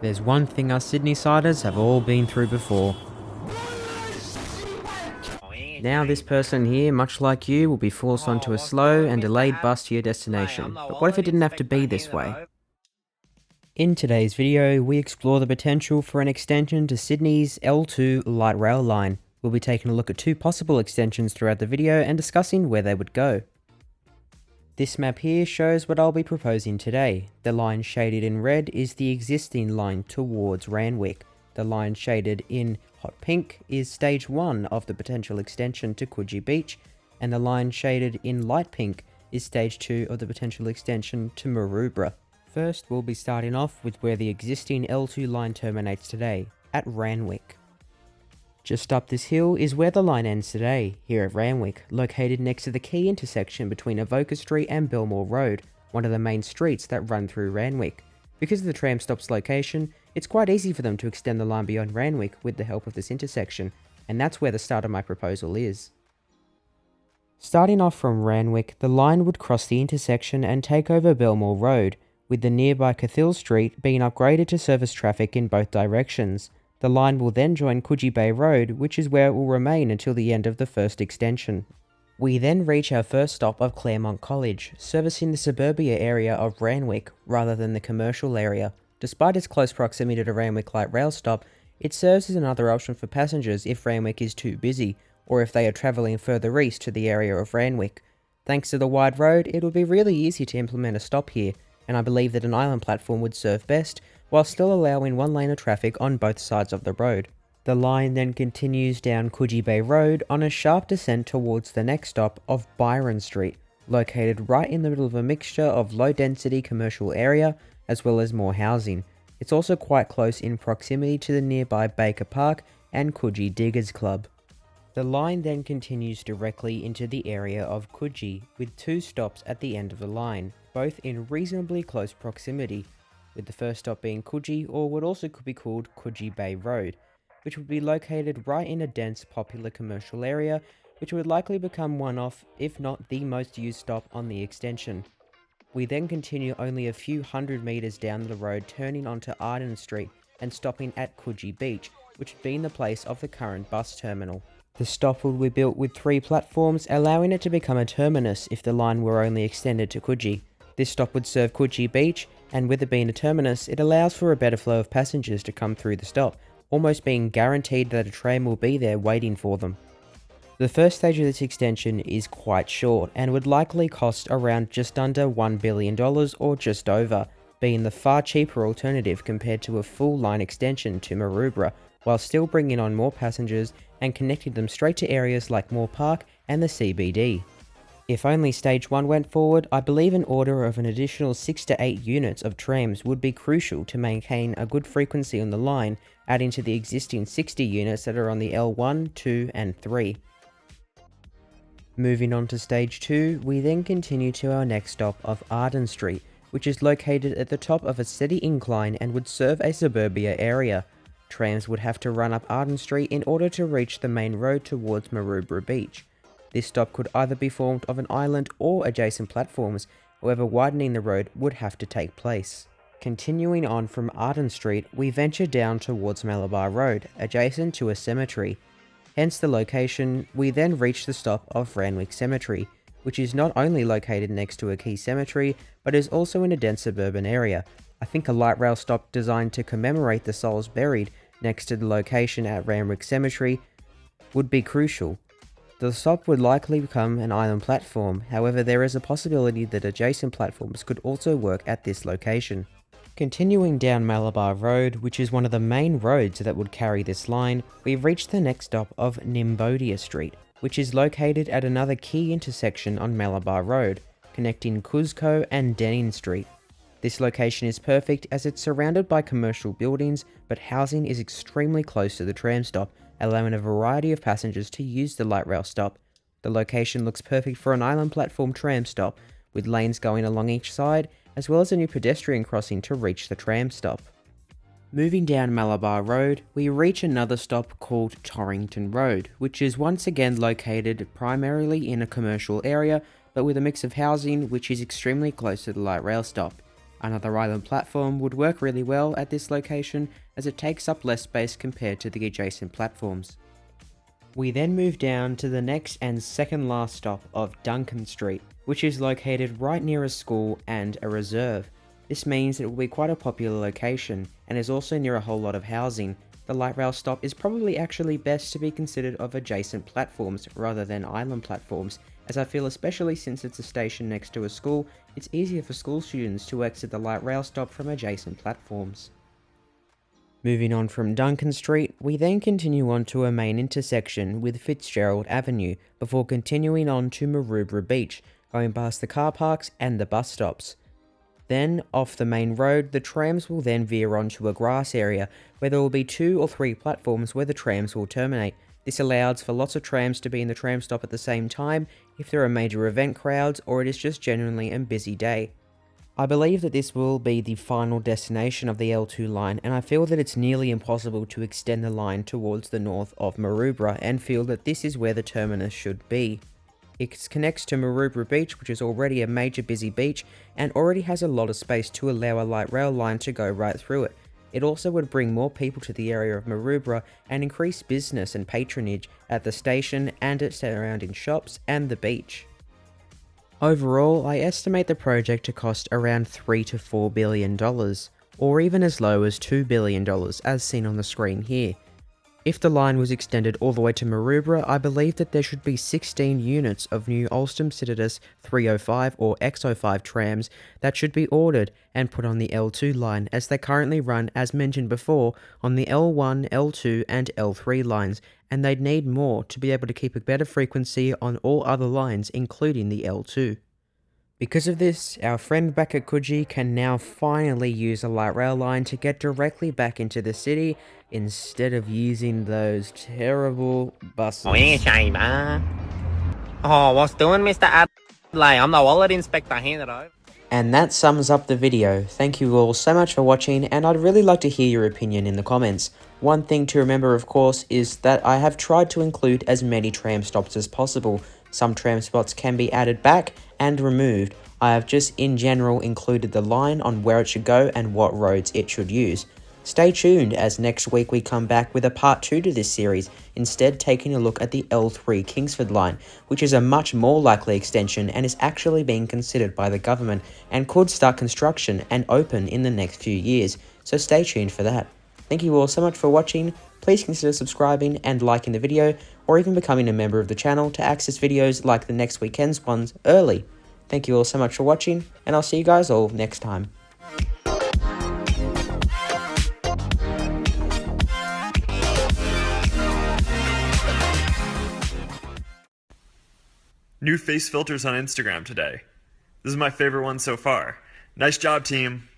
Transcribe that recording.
There's one thing us Sydney-siders have all been through before. Now this person here, much like you, will be forced onto a slow and delayed bus to your destination. But what if it didn't have to be this way? In today's video, we explore the potential for an extension to Sydney's L2 light rail line. We'll be taking a look at two possible extensions throughout the video and discussing where they would go. This map here shows what I'll be proposing today. The line shaded in red is the existing line towards Randwick. The line shaded in hot pink is stage 1 of the potential extension to Coogee Beach, and the line shaded in light pink is stage 2 of the potential extension to Maroubra. First, we'll be starting off with where the existing L2 line terminates today, at Randwick. Just up this hill is where the line ends today, here at Randwick, located next to the key intersection between Avoca Street and Belmore Road, one of the main streets that run through Randwick. Because of the tram stop's location, it's quite easy for them to extend the line beyond Randwick with the help of this intersection, and that's where the start of my proposal is. Starting off from Randwick, the line would cross the intersection and take over Belmore Road, with the nearby Cathedral Street being upgraded to service traffic in both directions. The line will then join Coogee Bay Road, which is where it will remain until the end of the first extension. We then reach our first stop of Claremont College, servicing the suburbia area of Randwick rather than the commercial area. Despite its close proximity to Randwick Light Rail Stop, it serves as another option for passengers if Randwick is too busy, or if they are travelling further east to the area of Randwick. Thanks to the wide road, it would be really easy to implement a stop here, and I believe that an island platform would serve best, while still allowing one lane of traffic on both sides of the road. The line then continues down Coogee Bay Road on a sharp descent towards the next stop of Byron Street, located right in the middle of a mixture of low-density commercial area as well as more housing. It's also quite close in proximity to the nearby Baker Park and Coogee Diggers Club. The line then continues directly into the area of Coogee, with two stops at the end of the line, both in reasonably close proximity, with the first stop being Coogee, or what also could be called Coogee Bay Road, which would be located right in a dense popular commercial area, which would likely become one of, if not the most used stop on the extension. We then continue only a few hundred metres down the road, turning onto Arden Street and stopping at Coogee Beach, which had been the place of the current bus terminal. The stop would be built with 3 platforms, allowing it to become a terminus if the line were only extended to Coogee. This stop would serve Coogee Beach, and with it being a terminus, it allows for a better flow of passengers to come through the stop, almost being guaranteed that a train will be there waiting for them. The first stage of this extension is quite short, and would likely cost around just under $1 billion or just over, being the far cheaper alternative compared to a full line extension to Maroubra, while still bringing on more passengers and connecting them straight to areas like Moore Park and the CBD. If only stage 1 went forward, I believe an order of an additional 6 to 8 units of trams would be crucial to maintain a good frequency on the line, adding to the existing 60 units that are on the L1, 2 and 3. Moving on to stage 2, we then continue to our next stop of Arden Street, which is located at the top of a steady incline and would serve a suburbia area. Trams would have to run up Arden Street in order to reach the main road towards Maroubra Beach. This stop could either be formed of an island or adjacent platforms, however widening the road would have to take place. Continuing on from Arden Street, we venture down towards Maroubra Road, adjacent to a cemetery. Hence the location, we then reach the stop of Randwick Cemetery, which is not only located next to a key cemetery, but is also in a dense suburban area. I think a light rail stop designed to commemorate the souls buried next to the location at Randwick Cemetery would be crucial. The stop would likely become an island platform, however there is a possibility that adjacent platforms could also work at this location. Continuing down Maroubra Road, which is one of the main roads that would carry this line, we've reached the next stop of Nimbodia Street, which is located at another key intersection on Maroubra Road, connecting Cusco and Denning Street. This location is perfect as it's surrounded by commercial buildings, but housing is extremely close to the tram stop, allowing a variety of passengers to use the light rail stop. The location looks perfect for an island platform tram stop, with lanes going along each side, as well as a new pedestrian crossing to reach the tram stop. Moving down Maroubra Road, we reach another stop called Torrington Road, which is once again located primarily in a commercial area, but with a mix of housing which is extremely close to the light rail stop. Another island platform would work really well at this location as it takes up less space compared to the adjacent platforms. We then move down to the next and second last stop of Duncan Street, which is located right near a school and a reserve. This means it will be quite a popular location and is also near a whole lot of housing. The light rail stop is probably actually best to be considered of adjacent platforms rather than island platforms, as I feel especially since it's a station next to a school, it's easier for school students to exit the light rail stop from adjacent platforms. Moving on from Duncan Street, we then continue on to a main intersection with Fitzgerald Avenue before continuing on to Maroubra Beach, going past the car parks and the bus stops. Then, off the main road, the trams will then veer onto a grass area where there will be 2 or 3 platforms where the trams will terminate. This allows for lots of trams to be in the tram stop at the same time if there are major event crowds or it is just genuinely a busy day. I believe that this will be the final destination of the L2 line, and I feel that it's nearly impossible to extend the line towards the north of Maroubra and feel that this is where the terminus should be. It connects to Maroubra Beach, which is already a major busy beach and already has a lot of space to allow a light rail line to go right through it. It also would bring more people to the area of Maroubra and increase business and patronage at the station and its surrounding shops and the beach. Overall, I estimate the project to cost around $3 to $4 billion, or even as low as $2 billion as seen on the screen here. If the line was extended all the way to Maroubra, I believe that there should be 16 units of new Alstom Citadis 305 or X05 trams that should be ordered and put on the L2 line, as they currently run, as mentioned before, on the L1, L2 and L3 lines, and they'd need more to be able to keep a better frequency on all other lines, including the L2. Because of this, our friend back at Coogee can now finally use a light rail line to get directly back into the city instead of using those terrible buses. What's doing, Mr. Adley? I'm the wallet inspector, hand it over. And that sums up the video. Thank you all so much for watching, and I'd really like to hear your opinion in the comments. One thing to remember, of course, is that I have tried to include as many tram stops as possible. Some tram spots can be added back and removed. I have just in general included the line on where it should go and what roads it should use. Stay tuned, as next week we come back with a part 2 to this series, instead taking a look at the L3 Kingsford line, which is a much more likely extension and is actually being considered by the government and could start construction and open in the next few years, so stay tuned for that. Thank you all so much for watching. Please consider subscribing and liking the video, or even becoming a member of the channel to access videos like the next weekend's ones early. Thank you all so much for watching, and I'll see you guys all next time. New face filters on Instagram today. This is my favorite one so far. Nice job, team.